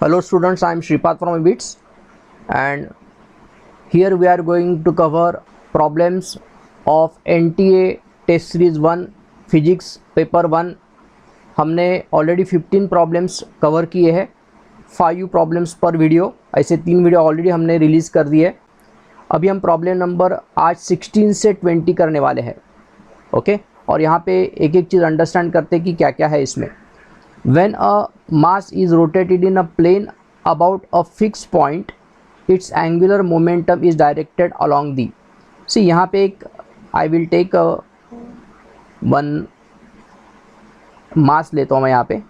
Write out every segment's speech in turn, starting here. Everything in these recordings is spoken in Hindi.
Hello students, I am Shripad from IBITS and here we are going to cover problems of NTA Test Series 1 Physics Paper 1। हमने ऑलरेडी 15 प्रॉब्लम्स कवर किए हैं, 5 प्रॉब्लम्स पर वीडियो, ऐसे 3 वीडियो ऑलरेडी हमने रिलीज़ कर दिए। अभी हम प्रॉब्लम नंबर आज 16 से 20 करने वाले हैं। ओके, और यहाँ पे एक एक चीज़ अंडरस्टैंड करते हैं कि क्या क्या है इसमें। When a mass is rotated in a plane about a fixed point, its angular momentum is directed along the। See यहाँ पे एक I will take a one मास लेता हूँ मैं, यहाँ पे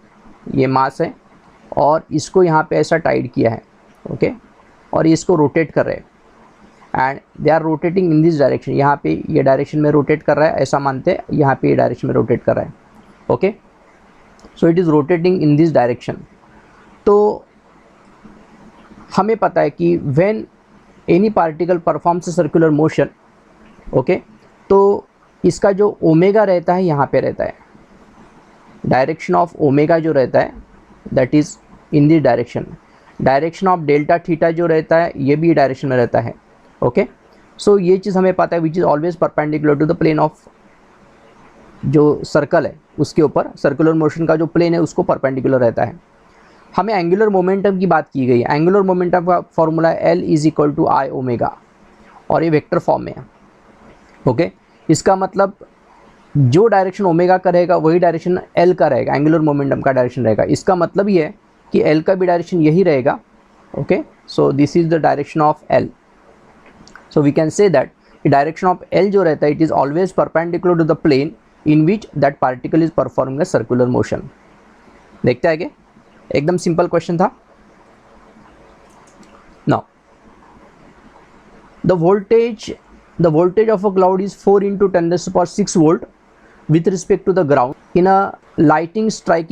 ये मास है और इसको यहाँ पे ऐसा टाइट किया है। ओके, और इसको रोटेट कर रहे हैं and they are rotating in this direction. यहाँ पे ये डायरेक्शन में रोटेट कर रहा है, ऐसा मानते हैं, यहाँ पे ये डायरेक्शन में रोटेट कर रहा है। Okay, so it is rotating in this direction. तो हमें पता है कि when any particle performs circular motion, okay, तो इसका जो ओमेगा रहता है यहाँ पे रहता है, डायरेक्शन ऑफ ओमेगा जो रहता है that is in this direction. Direction of delta theta जो रहता है ये भी डायरेक्शन में रहता है। ओके, सो ये चीज़ हमें पता है which is always perpendicular to the plane of जो सर्कल है उसके ऊपर, सर्कुलर मोशन का जो प्लेन है उसको परपेंडिकुलर रहता है। हमें एंगुलर मोमेंटम की बात की गई है। एंगुलर मोमेंटम का फॉर्मूला है L is equal to I omega और ये वेक्टर फॉर्म में है। ओके, इसका मतलब जो डायरेक्शन ओमेगा का रहेगा वही डायरेक्शन L का रहेगा, एंगुलर मोमेंटम का डायरेक्शन रहेगा। इसका मतलब ये है कि L का भी डायरेक्शन यही रहेगा। Okay, so this is the direction of L। So we can say that direction of L जो रहता है it is always perpendicular to the plane in which that particle is performing a circular motion। देखते हैं कि एकदम सिंपल क्वेश्चन था। Now the voltage of a cloud is 4 into 10 to the power 6 volt with respect to the ground। In a lightning strike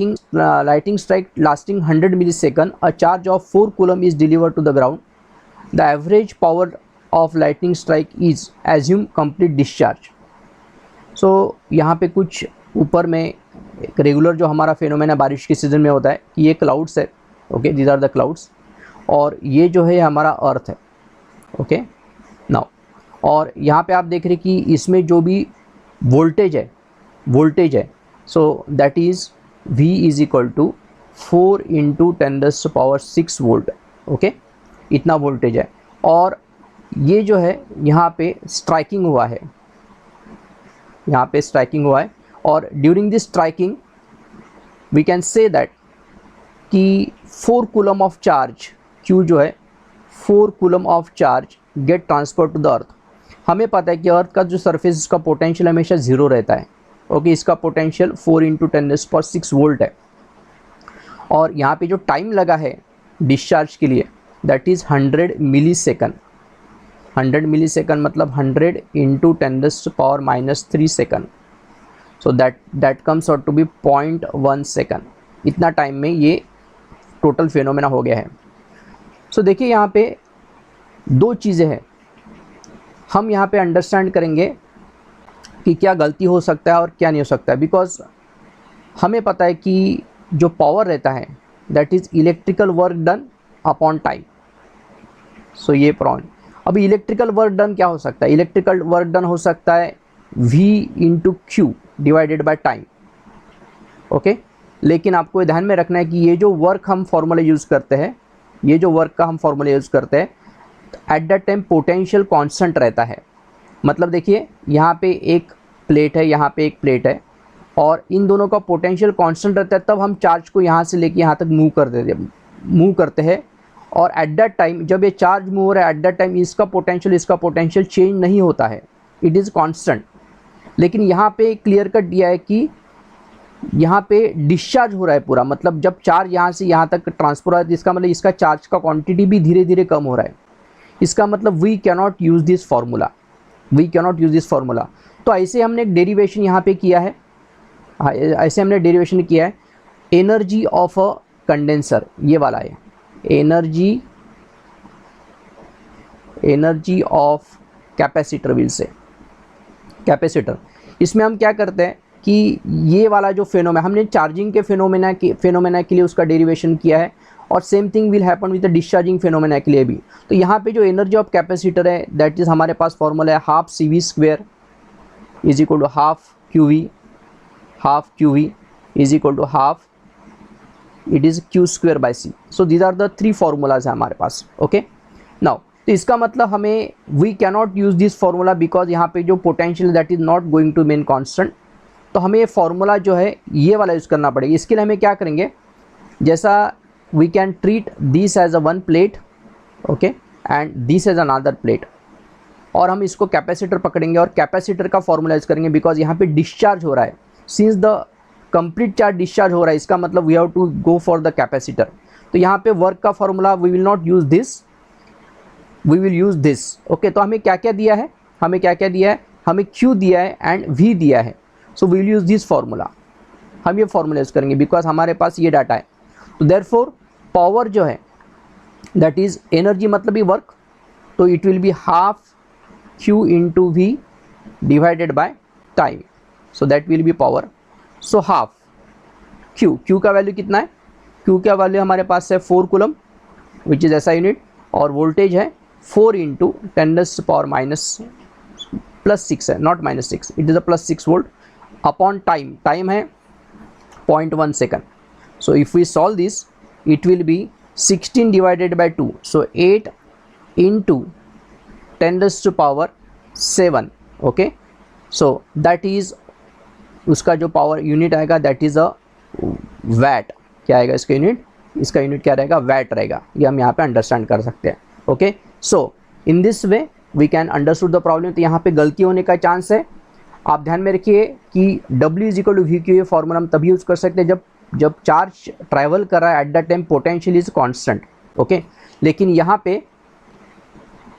lasting 100 millisecond, a charge of 4 coulomb is delivered to the ground। The average power of lightning strike is assume complete discharge। सो यहाँ पे कुछ ऊपर में एक रेगुलर जो हमारा फेनोमेना बारिश के सीज़न में होता है कि ये क्लाउड्स है। Okay, these are the clouds और ये जो है हमारा अर्थ है। ओके, नाउ और यहाँ पे आप देख रहे कि इसमें जो भी वोल्टेज है so that is V is equal to 4 into 10 to the power 6 volt. Okay, इतना वोल्टेज है और ये जो है यहाँ पे स्ट्राइकिंग हुआ है, यहाँ पे स्ट्राइकिंग हुआ है और during this striking we can say that कि 4 कूलम ऑफ चार्ज, Q जो है 4 coulomb of charge get transfer to the earth. हमें पता है कि अर्थ का जो सरफेस इसका पोटेंशियल हमेशा 0 रहता है। ओके, इसका पोटेंशियल 4 इंटू 10 पर 6 वोल्ट है और यहाँ पे जो टाइम लगा है डिस्चार्ज के लिए that is 100 millisecond. 100 millisecond मतलब 100 into 10 power -3 second. So that comes out to be 0.1 second. इतना टाइम में ये टोटल फेनोमेना हो गया है। सो देखिए यहाँ पे 2 चीज़ें हैं, हम यहाँ पे अंडरस्टैंड करेंगे कि क्या गलती हो सकता है और क्या नहीं हो सकता है। बिकॉज हमें पता है कि जो पावर रहता है that is electrical work done upon time. So ये पॉइंट। अभी इलेक्ट्रिकल वर्क डन क्या हो सकता है? इलेक्ट्रिकल वर्क डन हो सकता है V into Q divided by time. Okay, लेकिन आपको ध्यान में रखना है कि ये जो वर्क हम फॉर्मूला यूज़ करते हैं, ये जो वर्क का हम फॉर्मूला यूज़ करते हैं eight that time potential constant रहता है। मतलब देखिए यहाँ पे एक प्लेट है, यहाँ पे एक प्लेट है और इन दोनों का पोटेंशियल कांस्टेंट रहता है, तब हम चार्ज को यहाँ से लेके यहाँ तक मूव करते हैं और एट दैट टाइम जब ये चार्ज मूव हो रहा है एट दैट टाइम इसका पोटेंशियल चेंज नहीं होता है, इट इज़ कांस्टेंट। लेकिन यहाँ पे क्लियर कट दिया है कि यहाँ पे डिस्चार्ज हो रहा है पूरा, मतलब जब चार्ज यहाँ से यहाँ तक ट्रांसफर हो रहा है इसका मतलब इसका चार्ज का क्वांटिटी भी धीरे धीरे कम हो रहा है। इसका मतलब we can not use this formula. तो ऐसे हमने एक डेरिवेशन यहाँ पे किया है, ऐसे हमने डेरिवेशन किया है एनर्जी ऑफ अ कंडेंसर, ये वाला है एनर्जी ऑफ कैपेसिटर व्हील से कैपेसिटर। इसमें हम क्या करते हैं कि ये वाला जो फेनोमेना हमने चार्जिंग के फेनोमेना के लिए उसका डेरिवेशन किया है और same thing will happen with the discharging phenomena के लिए भी। तो यहाँ पे जो एनर्जी ऑफ कैपेसिटर है दैट इज हमारे पास फॉर्मूला है half C V square is equal to half Q V is equal to half it is Q square by C. So these are the three formulas है हमारे पास। ओके नाउ तो इसका मतलब हमें we cannot use this formula because यहाँ पे जो potential that is not going to main constant. तो हमें ये फॉर्मूला जो है ये वाला यूज़ करना पड़ेगा। इसके लिए हमें क्या करेंगे, जैसा we can treat this as a one plate okay and this as another plate, और हम इसको कैपेसिटर पकड़ेंगे और कैपेसिटर का फॉर्मूला यूज़ करेंगे बिकॉज यहाँ पे डिस्चार्ज हो रहा है। Since the complete charge discharge हो रहा है इसका मतलब we have to go for the capacitor. तो यहाँ पे वर्क का formula we will not use this, we will use this. Okay तो हमें क्या क्या दिया है, हमें क्या क्या दिया है, हमें Q दिया है एंड V दिया है। So we will use this formula, हम ये फॉर्मूला यूज करेंगे बिकॉज हमारे पास ये डाटा है। तो देयरफॉर पावर जो है दैट इज एनर्जी मतलब ही वर्क, तो it will be half Q into V divided by time, so that will be power. So half Q का वैल्यू कितना है, Q का वैल्यू हमारे पास है 4 coulomb which is SI unit, और वोल्टेज है 4 इंटू 10⁻⁻6 है, not -6, it is a +6 volt upon time, time है 0.1 सेकंड। So if we solve this it will be 16 divided by 2, so 8 into 10⁻7 okay. So that is उसका जो पावर यूनिट आएगा दैट इज़ अ वैट। क्या आएगा इसका यूनिट, इसका यूनिट क्या रहेगा, वैट रहेगा। ये हम यहाँ पे अंडरस्टैंड कर सकते हैं। Okay so in this way we can understood the problem. तो यहाँ पे गलती होने का चांस है, आप ध्यान में रखिए कि W is equal to V Q, ये फॉर्मूला हम तभी यूज़ कर सकते हैं जब चार्ज ट्रैवल कर रहा है at the time potential is constant. Okay लेकिन यहाँ पे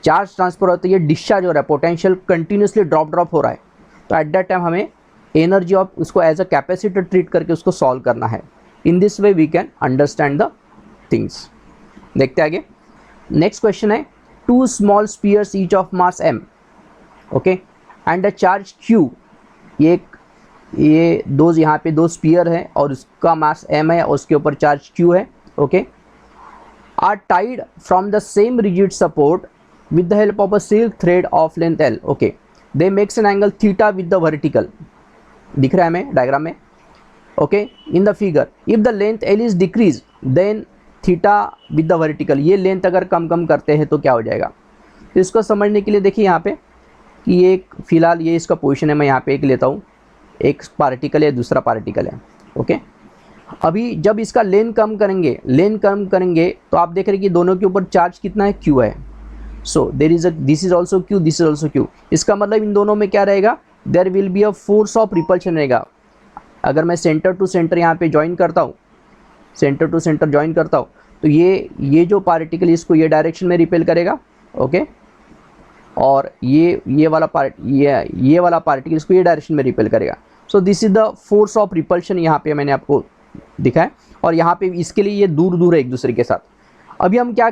चार्ज ट्रांसफर होता है, ये डिस्चार्ज हो रहा है, पोटेंशियल कंटिन्यूसली ड्रॉप हो रहा है। तो एट दैट टाइम हमें एनर्जी ऑफ उसको एज अ कैपेसिटर ट्रीट करके उसको सॉल्व करना है। In this way we can understand the things. देखते आगे। नेक्स्ट क्वेश्चन है 2 small spheres each of mass m okay and a charge q। ये दो यहाँ पे 2 स्पीयर है और उसका मास m है और उसके ऊपर चार्ज q है। Okay are tied from the same rigid support with the help of a silk thread of length l। Okay they makes an angle theta with the vertical, दिख रहा है हमें डायग्राम में। Okay in the figure if the length l is decrease then theta with the vertical, ये लेंथ अगर कम करते हैं तो क्या हो जाएगा। तो इसको समझने के लिए देखिए यहाँ पे कि ये एक फिलहाल ये इसका पोजीशन है, मैं यहाँ पे एक लेता हूँ, एक पार्टिकल है दूसरा पार्टिकल है। ओके अभी जब इसका लेंथ कम करेंगे तो आप देख रहे हैं कि दोनों के ऊपर चार्ज कितना है, Q है। So there is this is also Q, this is also Q। इसका मतलब इन दोनों में क्या रहेगा, there will be a force of repulsion रहेगा। अगर मैं सेंटर टू सेंटर यहाँ पे ज्वाइन करता हूँ, सेंटर टू सेंटर ज्वाइन करता हूँ, तो ये जो पार्टिकल इसको ये डायरेक्शन में रिपेल करेगा। ओके और ये वाला पार्टिकल इसको ये डायरेक्शन में रिपेल करेगा। सो this is the force of repulsion, यहाँ पे मैंने आपको दिखाया। और यहाँ पे इसके लिए ये दूर है एक दूसरे के साथ। अभी हम क्या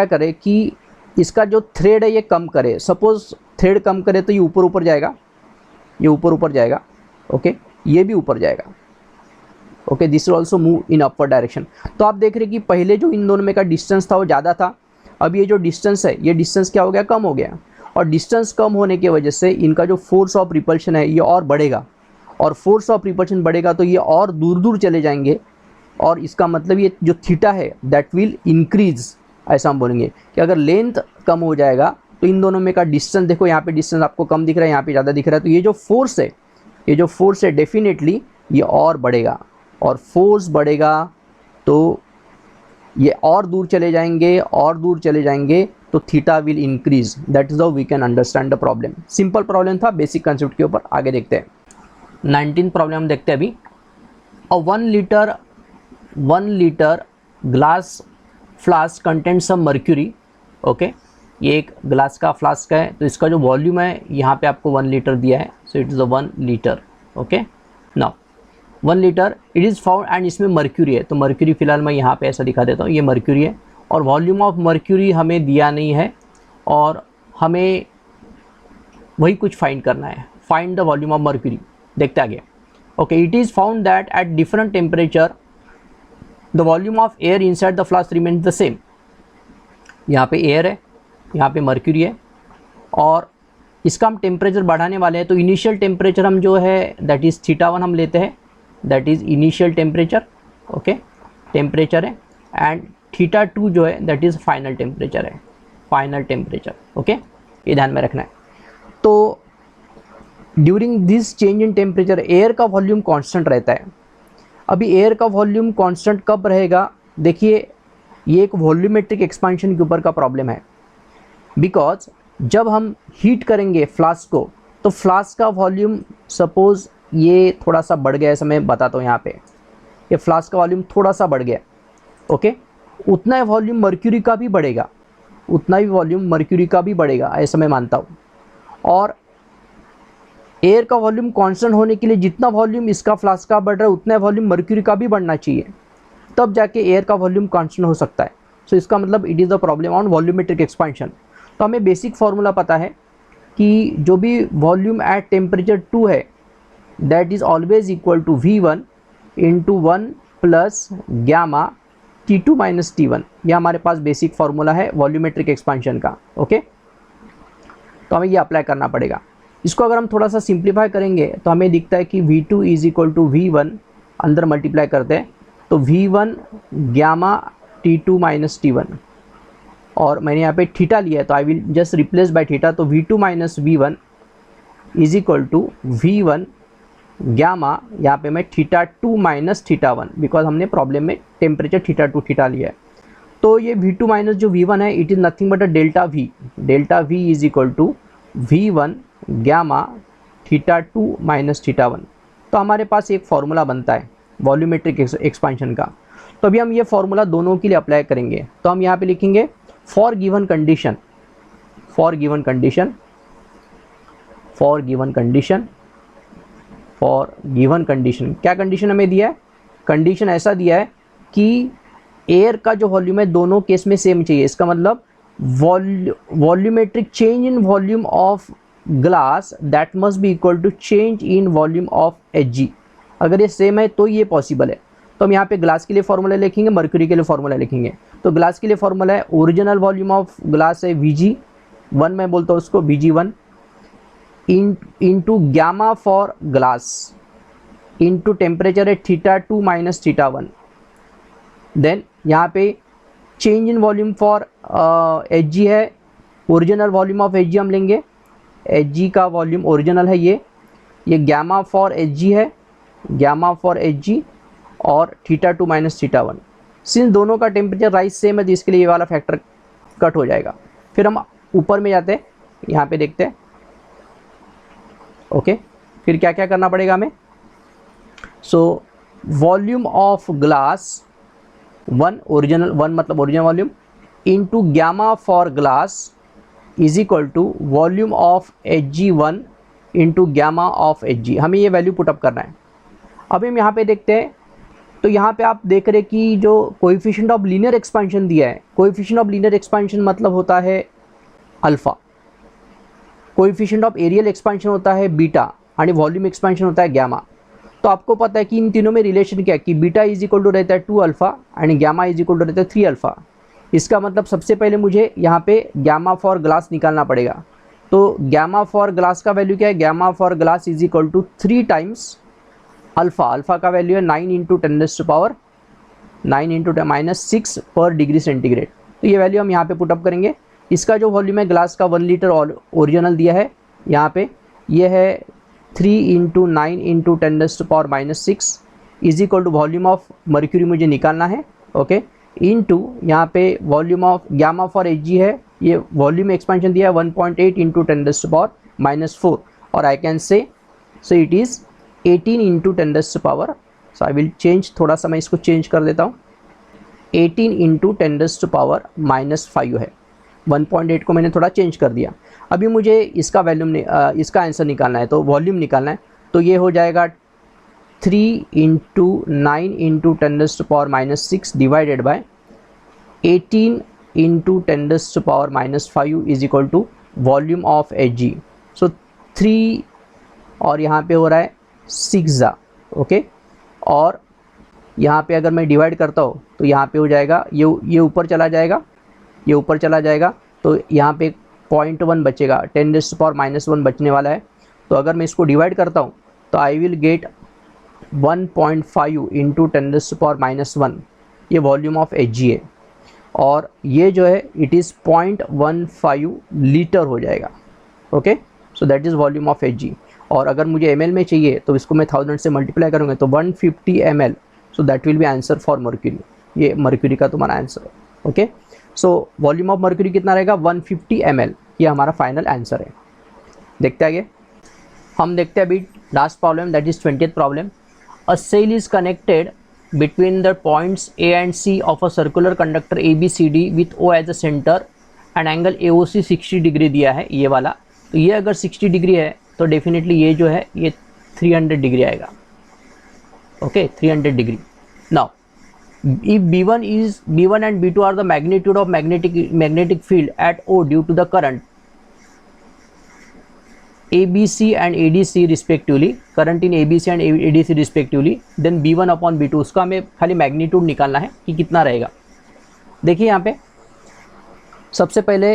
करें कि इसका जो थ्रेड है ये कम करे। सपोज थ्रेड कम करे तो ये ऊपर जाएगा, ये ऊपर जाएगा। ओके ये भी ऊपर जाएगा। Okay this will also move in upward direction. तो आप देख रहे हैं कि पहले जो इन दोनों में का डिस्टेंस था वो ज़्यादा था, अब ये जो डिस्टेंस है ये डिस्टेंस क्या हो गया, कम हो गया। और डिस्टेंस कम होने की वजह से इनका जो फोर्स ऑफ रिपल्शन है ये और बढ़ेगा, और फोर्स ऑफ रिपल्शन बढ़ेगा तो ये और दूर चले जाएंगे। और इसका मतलब ये जो थीटा है दैट विल इंक्रीज। ऐसा हम बोलेंगे कि अगर लेंथ कम हो जाएगा तो इन दोनों में का डिस्टेंस, देखो यहाँ पे डिस्टेंस आपको कम दिख रहा है, यहाँ पे ज़्यादा दिख रहा है, तो ये जो फोर्स है डेफिनेटली ये और बढ़ेगा, और फोर्स बढ़ेगा तो ये और दूर चले जाएंगे तो theta will increase. That is how we can understand the problem. Simple problem था बेसिक कंसेप्ट के ऊपर। आगे देखते हैं 19 प्रॉब्लम हम देखते हैं अभी। अ 1 लीटर ग्लास फ्लास्क कंटेंट सम मर्क्यूरी। ओके ये एक ग्लास का फ्लास्क है, तो इसका जो वॉल्यूम है यहाँ पे आपको 1 लीटर दिया है। So it is a 1 litre. Okay now 1 litre it is found and इसमें मर्क्यूरी है। तो मर्क्यूरी फिलहाल मैं यहाँ पे ऐसा दिखा देता हूँ, ये मर्क्यूरी है और वॉल्यूम ऑफ मर्क्यूरी हमें दिया नहीं है और हमें वही कुछ फाइंड करना है। Find the volume of mercury. देखते आगे। Okay it is found that at different temperature the volume of air inside the flask remains the same. यहाँ पे एयर है, यहाँ पे मर्क्यूरी है, और इसका हम टेम्परेचर बढ़ाने वाले हैं। तो इनिशियल टेम्परेचर हम जो है दैट इज़ θ1 हम लेते हैं, that is initial temperature, okay, temperature है, एंड θ2 जो है दैट इज़ फाइनल टेम्परेचर है, फाइनल टेम्परेचर, ओके, ये ध्यान में रखना है। तो during this change in temperature air का वॉल्यूम कांस्टेंट रहता है। अभी एयर का वॉल्यूम कांस्टेंट कब रहेगा? देखिए, ये एक वॉल्यूमेट्रिक एक्सपांशन के ऊपर का प्रॉब्लम है, बिकॉज जब हम हीट करेंगे फ्लास्क को तो फ्लास्क का वॉल्यूम सपोज ये थोड़ा सा बढ़ गया, ऐसा मैं बताता हूँ। यहाँ पे ये फ्लास्क का वॉल्यूम थोड़ा सा बढ़ गया, ओके, उतना ही वॉल्यूम मर्क्यूरी का भी बढ़ेगा, उतना ही वॉल्यूम मर्क्यूरी का भी बढ़ेगा, ऐसा मैं मानता हूँ। और एयर का वॉल्यूम कांस्टेंट होने के लिए जितना वॉल्यूम इसका फ्लास्क का बढ़ रहा है उतना वॉल्यूम मर्क्यूरी का भी बढ़ना चाहिए, तब जाके एयर का वॉल्यूम कांस्टेंट हो सकता है। सो इसका मतलब it is the problem on volumetric expansion. तो हमें बेसिक फार्मूला पता है कि जो भी वॉल्यूम एट टेम्परेचर 2 है that is always equal to V1 into 1 plus gamma T2 minus T1। यह हमारे पास बेसिक फार्मूला है वॉल्यूमेट्रिक एक्सपांशन का, ओके। तो हमें ये अप्लाई करना पड़ेगा। इसको अगर हम थोड़ा सा सिंप्लीफाई करेंगे तो हमें दिखता है कि V2 is equal to V1, अंदर मल्टीप्लाई करते हैं तो V1 gamma T2 minus T1, और मैंने यहाँ पे थीटा लिया है तो I will just replace by theta. तो V2 minus V1 is equal to V1 gamma, यहाँ पे मैं θ2 माइनस θ1, बिकॉज हमने प्रॉब्लम में टेम्परेचर θ2 थीटा लिया है। तो ये V2 माइनस जो V1 है it is nothing but a delta V। Delta V is equal to V1 gamma θ2 minus θ1। तो हमारे पास एक फार्मूला बनता है वॉल्यूमेट्रिक एक्सपांशन का। तो अभी हम ये फार्मूला दोनों के लिए अप्लाई करेंगे। तो हम यहाँ पे लिखेंगे for given condition, for given condition, for given condition, for given condition. क्या कंडीशन हमें दिया है? कंडीशन ऐसा दिया है कि एयर का जो वॉल्यूम है दोनों केस में सेम चाहिए। इसका मतलब volumetric change in volume of glass that must be equal to change in volume of Hg। अगर ये सेम है तो ये पॉसिबल है। तो हम यहाँ पे ग्लास के लिए फार्मूला लिखेंगे, मर्क्यूरी के लिए फार्मूला लिखेंगे। तो ग्लास के लिए फार्मूला है ओरिजिनल वॉल्यूम ऑफ ग्लास है Vg1, मैं बोलता हूँ उसको Vg1 into gamma for glass into temperature है θ2 माइनस θ1। देन यहाँ पे change in volume for Hg है, ओरिजिनल वॉल्यूम ऑफ Hg हम लेंगे, Hg का वॉल्यूम ओरिजिनल है ये गैमा फॉर Hg है, गैमा फॉर Hg और θ2 माइनस θ1। सिंस दोनों का टेम्परेचर राइज सेम है तो इसके लिए ये वाला फैक्टर कट हो जाएगा। फिर हम ऊपर में जाते हैं, यहाँ पे देखते हैं, ओके। फिर क्या क्या करना पड़ेगा हमें? So volume of glass 1, original 1 मतलब original volume, into gamma for glass is equal to volume of Hg1 into gamma of Hg। हमें ये वैल्यू पुटअप करना है। अभी हम यहाँ पे देखते हैं, तो यहाँ पे आप देख रहे कि जो कोएफिशिएंट ऑफ लीनियर एक्सपांशन दिया है, कोएफिशिएंट ऑफ लीनियर एक्सपांशन मतलब होता है alpha, coefficient of areal expansion होता है बीटा, और वॉल्यूम एक्सपांशन होता है गैमा। तो आपको पता है कि इन तीनों में रिलेशन क्या है कि बीटा इज इक्वल टू रहता है 2 alpha and gamma is equal to रहता है 3 अल्फा। इसका मतलब सबसे पहले मुझे यहाँ पे गैमा फॉर ग्लास निकालना पड़ेगा। तो गैमा फॉर ग्लास का वैल्यू क्या है? Gamma for glass is equal to 3 times alpha. Alpha का वैल्यू है 9 इंटू 10⁻9 इंटू -6 पर डिग्री सेंटीग्रेड। तो ये वैल्यू हम यहाँ पे पुटअप करेंगे। इसका जो वॉल्यूम है ग्लास का 1 लीटर ओरिजिनल दिया है यहाँ पे, ये है 3 into 9 into 10⁻6 is equal to volume of mercury मुझे निकालना है, ओके, इंटू यहाँ पे volume of gamma for Hg है, ये वॉल्यूम एक्सपेंशन दिया है 1.8 इंटू 10⁻⁻4, और I can say so it is 18 into 10⁻, so I will change, थोड़ा सा मैं इसको चेंज कर देता हूँ, 18 इंटू 10⁻5 है। 1.8 को मैंने थोड़ा चेंज कर दिया। अभी मुझे इसका वॉल्यूम इसका आंसर निकालना है, तो वॉल्यूम निकालना है, तो ये हो जाएगा 3 into 9 into 10⁻6 divided by 18 into 10⁻5 is equal to volume of Hg। So 3 और यहाँ पे हो रहा है 6, ओके, और यहाँ पे अगर मैं डिवाइड करता हूँ तो यहाँ पे हो जाएगा ये ऊपर चला जाएगा, ये ऊपर चला जाएगा, तो यहाँ पे 0.1 बचेगा, 10⁻⁻1 बचने वाला है। तो अगर मैं इसको डिवाइड करता हूँ तो आई विल गेट 1.5 इंटू 10⁻⁻1 ये वॉल्यूम ऑफ Hg है, और ये जो है इट इज़ 0.15 लीटर हो जाएगा। Okay, so that is volume of Hg। और अगर मुझे ml में चाहिए तो इसको मैं 1000 से मल्टीप्लाई करूँगा तो 150 ml, so that will B answer for mercury. ये मर्क्यूरी का तुम्हारा आंसर है। Okay, so volume of mercury कितना रहेगा 150 ml, ये हमारा फाइनल आंसर है। देखते आगे, हम देखते हैं अभी last problem, that is 20th problem. A cell is connected between the points A and C of a circular conductor ABCD with O as a center and angle AOC 60 degree दिया है ये वाला। तो ये अगर 60 डिग्री है तो डेफिनेटली ये जो है ये 300 डिग्री आएगा। Okay, 300 degree. Now if B1 and B2 are the magnitude of magnetic field at O due to the current ABC and ADC respectively, current in ABC and ADC respectively, then B1 upon B2, उसका हमें खाली मैग्नीट्यूड निकालना है कि कितना रहेगा। देखिए यहाँ पे सबसे पहले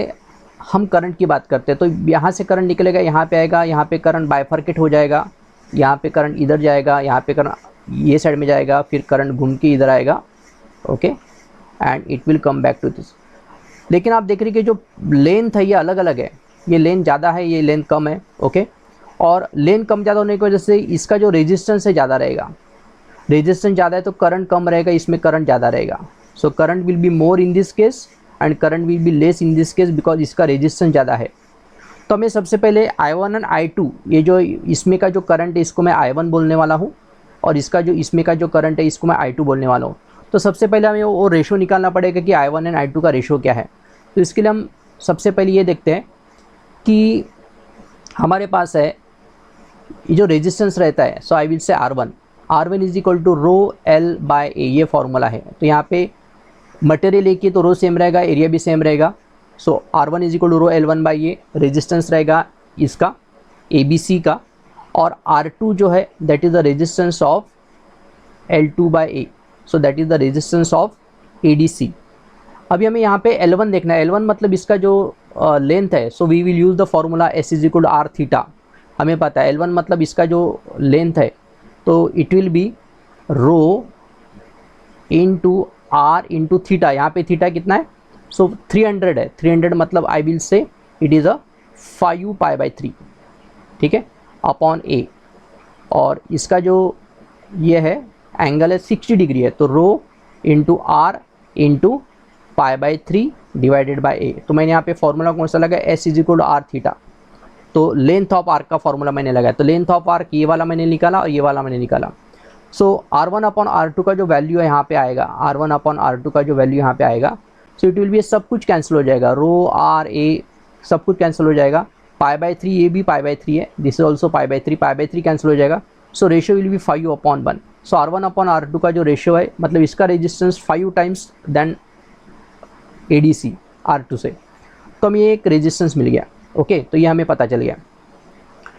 हम करंट की बात करते हैं, तो यहाँ से करंट निकलेगा, यहाँ पे आएगा, यहाँ पे करंट बाइफर्केट हो जाएगा, यहाँ पे करंट इधर जाएगा, यहाँ पे करंट ये साइड में जाएगा, फिर करंट घूम के इधर आएगा। Okay, and it will come back to this. लेकिन आप देख रहे कि जो लेंथ है ये अलग अलग है, ये लेंथ ज़्यादा है, ये लेंथ कम है। ओके, और लेंथ कम ज़्यादा होने की वजह से इसका जो रेजिस्टेंस है ज़्यादा रहेगा, रेजिस्टेंस ज़्यादा है तो करंट कम रहेगा, इसमें करंट ज़्यादा रहेगा। So current will be more in this case and current will be less in this case because इसका रेजिस्टेंस ज़्यादा है। तो हमें सबसे पहले I1 एंड I2, ये जो इसमें का जो करंट है इसको मैं I1 बोलने वाला हूँ, और इसका जो इसमें का जो करंट है इसको मैं I2 बोलने वाला हूँ। तो सबसे पहले हमें वो रेशो निकालना पड़ेगा कि I1 एंड I2 का रेशो क्या है। तो इसके लिए हम सबसे पहले ये देखते हैं कि हमारे पास है ये जो रेजिस्टेंस रहता है, सो आई will say R1 is equal to rho L by A, ये फॉर्मूला है। तो यहाँ पे मटेरियल एक ही तो रो सेम रहेगा, एरिया भी सेम रहेगा। So R1 is equal to rho L1 by A, resistance रहेगा इसका ABC का, और R2 जो है that is the resistance of L2 by A, so that is the resistance of ADC। अभी हमें यहाँ पे L1 देखना है, L1 मतलब इसका जो लेंथ है, so we will use the formula S is equal to R theta. हमें पता है L1 मतलब इसका जो लेंथ है, तो it will be rho into R into theta. यहाँ पे थीटा कितना है, सो 300 है, 300 मतलब आई विल से इट इज़ अ 5 π/3, ठीक है, अपॉन A। और इसका जो ये है एंगल है 60 डिग्री है, तो rho into R into π/3 divided by A। तो मैंने यहाँ पे फॉर्मूला कौन सा लगाया, S is equal to R theta. तो लेंथ ऑफ आर्क का फॉर्मूला मैंने लगाया, तो लेंथ ऑफ आर्क ये वाला मैंने निकाला और ये वाला मैंने निकाला। सो R1 अपॉन R2 का जो वैल्यू है यहाँ पे आएगा, R1 अपॉन R2 का जो वैल्यू यहाँ पे आएगा, सो इट विल बी, सब कुछ कैंसिल हो जाएगा, रो R A सब कुछ कैंसिल हो जाएगा, π/3 ये भी π/3 है, दिस इज ऑल्सो π/3 कैंसिल हो जाएगा। So ratio will be 5/1। So R1 upon R2 का जो रेशियो है, मतलब इसका resistance 5 times then ADC R2 से, तो हमें ये एक रेजिस्टेंस मिल गया। ओके, तो ये हमें पता चल गया।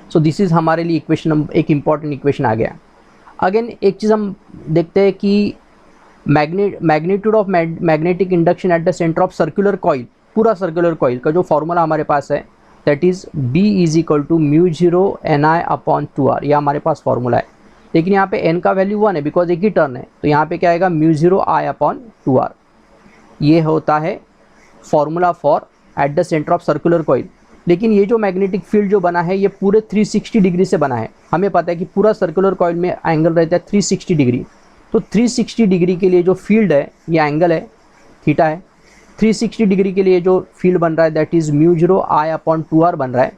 सो दिस इज़ हमारे लिए इक्वेशन नंबर, एक इम्पॉर्टेंट इक्वेशन आ गया। अगेन एक चीज़ हम देखते हैं कि magnitude of magnetic induction at the centre of circular coil, पूरा सर्कुलर कॉइल का जो फॉर्मूला हमारे पास है that is B is equal to μ0 Ni upon 2R, यह हमारे पास फॉर्मूला है। लेकिन यहाँ पे N का वैल्यू 1 है बिकॉज एक ही टर्न है, तो यहाँ पे क्या आएगा μ0 I अपॉन 2R। ये होता है formula for eight the centre of circular coil. लेकिन ये जो मैग्नेटिक फील्ड जो बना है ये पूरे 360 डिग्री से बना है। हमें पता है कि पूरा सर्कुलर कॉइल में एंगल रहता है 360 डिग्री, तो 360 डिग्री के लिए जो फील्ड है ये एंगल है थीटा है। 360 डिग्री के लिए जो फील्ड बन रहा है that is μ0 I upon 2R बन रहा है।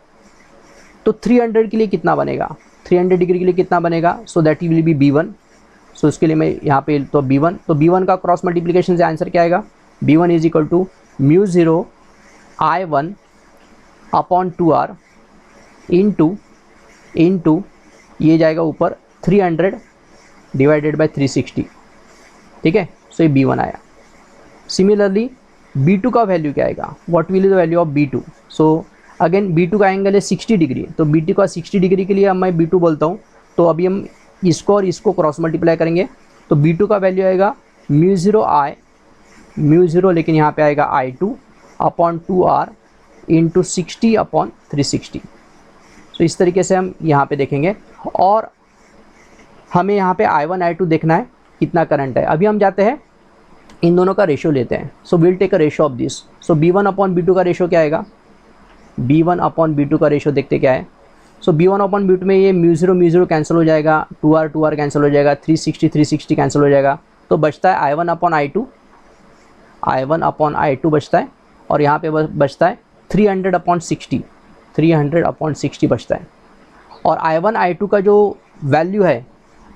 तो 300 के लिए कितना बनेगा, 300 डिग्री के लिए कितना बनेगा, सो दैट विल बी B1। सो इसके लिए मैं यहाँ पे तो B1 का क्रॉस मल्टीप्लिकेशन से आंसर क्या आएगा, B1 is equal to μ0 I1 upon 2R into ये जाएगा ऊपर 300 डिवाइडेड बाय 360, ठीक है। सो ये B1 आया। सिमिलरली B2 का वैल्यू क्या आएगा, what will is the value of B2। So again B2 का एंगल है 60 डिग्री, तो B2 का 60 डिग्री के लिए अब मैं B2 बोलता हूँ। तो अभी हम इसको और इसको क्रॉस मल्टीप्लाई करेंगे, तो B2 का वैल्यू आएगा म्यू ज़ीरो लेकिन यहाँ पे आएगा I2 upon 2R into 60 upon 360। तो इस तरीके से हम यहाँ पे देखेंगे और हमें यहाँ पे I1 I2 देखना है कितना करंट है। अभी हम जाते हैं इन दोनों का रेशो लेते हैं। So will take a ratio of this. So B1 upon B2 का रेशो क्या आएगा, B1 अपॉन B2 का रेशो देखते क्या है। सो B1 अपॉन B2 में ये म्यू ज़ीरो कैंसिल हो जाएगा, 2R कैंसिल हो जाएगा, 360 कैंसिल हो जाएगा, तो बचता है I1 अपॉन I2 बचता है और यहाँ पे बचता है 300 अपॉन 60 बचता है। और I1 I2 का जो वैल्यू है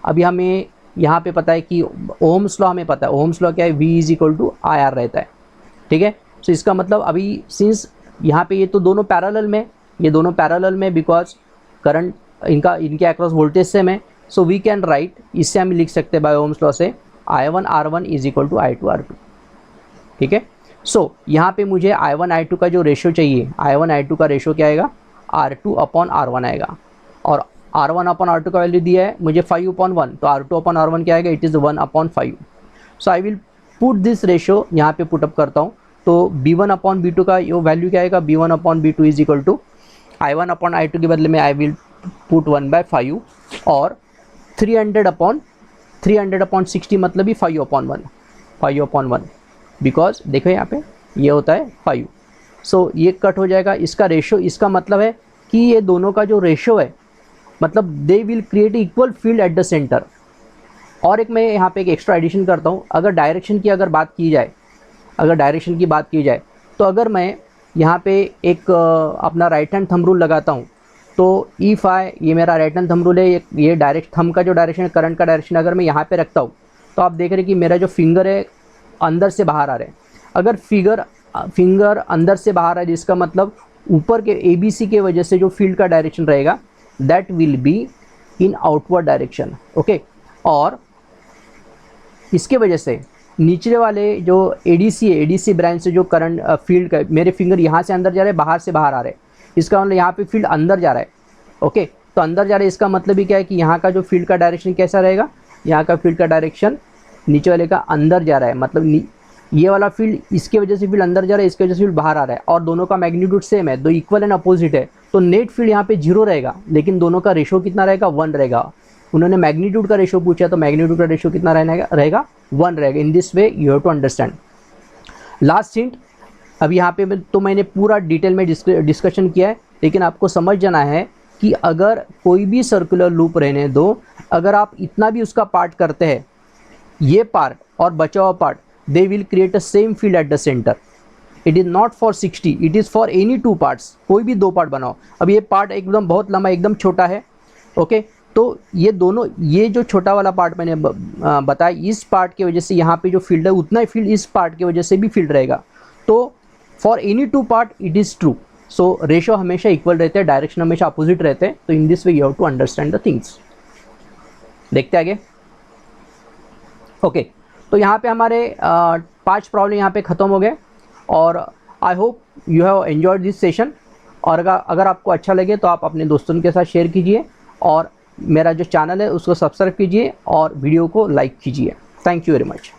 अभी हमें यहाँ पे पता है कि ओम्स लॉ हमें पता है, ओम्स लॉ क्या है, V is equal to IR रहता है, ठीक है। सो इसका मतलब अभी सिंस यहाँ पे ये तो दोनों पैरेलल में, बिकॉज करंट इनके अक्रॉस वोल्टेज सेम है, सो वी कैन राइट, इससे हम लिख सकते हैं बाय ओम्स लॉ से I1 R1 is equal to I2 R2, ठीक है। सो यहाँ पे मुझे I1 I2 का जो रेशो चाहिए, I1 I2 का रेशो क्या आएगा, R2 अपॉन R1 आएगा, और R1 अपॉन R2 का वैल्यू दिया है मुझे 5 अपॉन 1, तो R2 अपॉन R1 क्या आएगा, it is 1 upon 5। So I will put this ratio यहाँ पे पुटअप करता हूँ, तो B1 अपॉन B2 का ये वैल्यू क्या आएगा, B1 upon B2 is equal to I1 upon I2 के बदले में आई विल पुट 1/5 और 300 अपॉन 60 मतलब ही 5 अपॉन 1, बिकॉज देखो यहाँ पे ये होता है 5। सो ये कट हो जाएगा, इसका रेशो, इसका मतलब है कि ये दोनों का जो रेशो है मतलब they will create equal field at the centre. और एक मैं यहाँ पे एक एक्स्ट्रा एडिशन करता हूँ, अगर डायरेक्शन की बात की जाए, तो अगर मैं यहाँ पे एक अपना राइट हैंड थंब रूल लगाता हूँ, तो इफ़ ये मेरा राइट हैंड थंब रूल है, ये डायरेक्ट थंब का जो डायरेक्शन है, करंट का डायरेक्शन अगर मैं यहाँ पे रखता हूँ, तो आप देख रहे हैं कि मेरा जो फिंगर है अंदर से बाहर आ रहा है। अगर फिंगर अंदर से बाहर आ रहा है, जिसका मतलब ऊपर के ABC के वजह से जो फील्ड का डायरेक्शन रहेगा that will be in outward direction, okay. और इसके वजह से नीचे वाले जो ADC ब्रांच से जो करंट फील्ड का, मेरे फिंगर यहाँ से अंदर जा रहे हैं, बाहर से बाहर आ रहे हैं, इसका मतलब यहाँ पे फील्ड अंदर जा रहा है, ओके। तो अंदर जा रहा है, इसका मतलब भी क्या है कि यहाँ का जो फील्ड का डायरेक्शन कैसा रहेगा, यहाँ का फील्ड का डायरेक्शन नीचे वाले का अंदर जा रहा है, मतलब ये वाला फील्ड, इसके वजह से फील्ड अंदर जा रहा है, इसके वजह से फील्ड बाहर आ रहा है, और दोनों का मैग्नीट्यूड सेम है, दो इक्वल एंड अपोजिट है, तो नेट फील्ड यहाँ पे 0 रहेगा, लेकिन दोनों का रेशो कितना रहेगा, 1 रहेगा। उन्होंने मैग्नीट्यूड का रेशो पूछा, तो मैग्नीट्यूड का रेशो कितना रहेगा, 1 रहेगा। In this way you have to understand. Last hint, अब यहाँ पे तो मैंने पूरा डिटेल में डिस्कशन किया है, लेकिन आपको समझ जाना है कि अगर कोई भी सर्कुलर लूप रहने दो, अगर आप इतना भी उसका पार्ट करते हैं, ये पार्ट और बचा हुआ part, they will create a same field at the center. It is not for 60, it is for any 2 parts. कोई भी 2 पार्ट बनाओ। अब ये पार्ट एकदम बहुत लंबा, एकदम छोटा है, ओके। तो ये दोनों, ये जो छोटा वाला पार्ट मैंने बताया, इस पार्ट की वजह से यहाँ पे जो फील्ड है उतना ही फील्ड इस पार्ट की वजह से भी फील्ड रहेगा। तो for any 2 part it is true. So ratio हमेशा इक्वल रहते हैं, डायरेक्शन हमेशा अपोजिट रहते हैं। तो in this way you have to understand the things. देखते आगे, ओके। तो यहाँ पे हमारे 5 प्रॉब्लम यहाँ पे ख़त्म हो गए, और I hope you have enjoyed this session. और अगर आपको अच्छा लगे तो आप अपने दोस्तों के साथ शेयर कीजिए, और मेरा जो चैनल है उसको सब्सक्राइब कीजिए, और वीडियो को लाइक कीजिए। Thank you very much.